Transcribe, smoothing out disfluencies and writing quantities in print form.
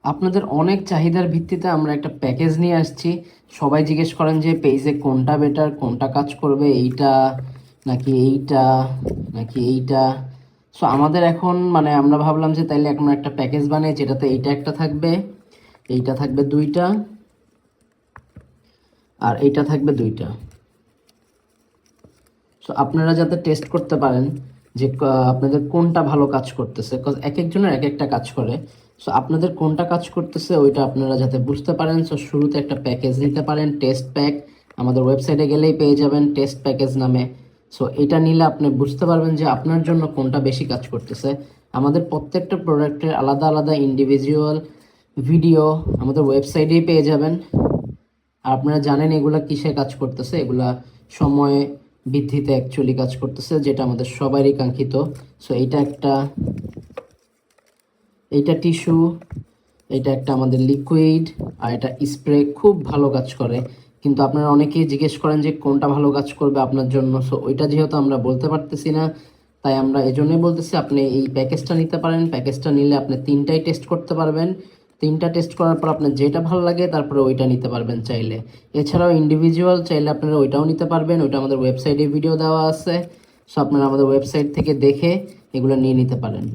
আপনাদের অনেক চাহিদার ভিত্তিতে আমরা একটা প্যাকেজ নিয়ে আসছি। সবাই জিজ্ঞেস করেন যে পেজে কোনটা বেটার, কোনটা কাজ করবে, এইটা নাকি এইটা নাকি এইটা। সো আমাদের এখন মানে আমরা ভাবলাম যে তাইলে এখন একটা প্যাকেজ বানাই যেটাতে এইটা একটা থাকবে, এইটা থাকবে দুইটা, আর এইটা থাকবে দুইটা। সো আপনারা যাতে টেস্ট করতে পারেন যে আপনাদের কোনটা ভালো কাজ করতেছে, কজ এক একজনের এক একটা কাজ করে। সো আপনাদের কোনটা কাজ করতেছে ওইটা আপনারা যাতে বুঝতে পারেন, সো শুরুতে একটা প্যাকেজ নিতে পারেন, টেস্ট প্যাক। আমাদের ওয়েবসাইটে গেলেই পেয়ে যাবেন টেস্ট প্যাকেজ নামে। সো এটা নিলে আপনি বুঝতে পারবেন যে আপনার জন্য কোনটা বেশি কাজ করতেছে। আমাদের প্রত্যেকটা প্রোডাক্টের আলাদা আলাদা ইন্ডিভিজুয়াল ভিডিও আমাদের ওয়েবসাইটেই পেয়ে যাবেন। আর আপনারা জানেন এগুলা কিসে কাজ করতেছে, এগুলা সময় বৃদ্ধিতে অ্যাকচুয়ালি কাজ করতেছে, যেটা আমাদের সবারই কাঙ্ক্ষিত। সো এইটা টিস্যু, এটা একটা আমাদের লিকুইড, আর এটা স্প্রে খুব ভালো কাজ করে। কিন্তু আপনারা অনেকেই জিজ্ঞেস করেন যে কোনটা ভালো কাজ করবে আপনার জন্য। সো ওইটা যেহেতু আমরা বলতে পারতেছি না, তাই আমরা এজন্যই বলতেছি আপনি এই প্যাকেজটা নিতে পারেন। প্যাকেজটা নিলে আপনি তিনটাই টেস্ট করতে পারবেন। তিনটা টেস্ট করার পর আপনার যেটা ভালো লাগে তারপরে ওইটা নিতে পারবেন চাইলে। এছাড়াও ইন্ডিভিজুয়াল চাইলে আপনারা ওইটাও নিতে পারবেন, ওইটা আমাদের ওয়েবসাইটে ভিডিও দেওয়া আছে। সো আপনারা আমাদের ওয়েবসাইট থেকে দেখে এগুলো নিয়ে নিতে পারেন।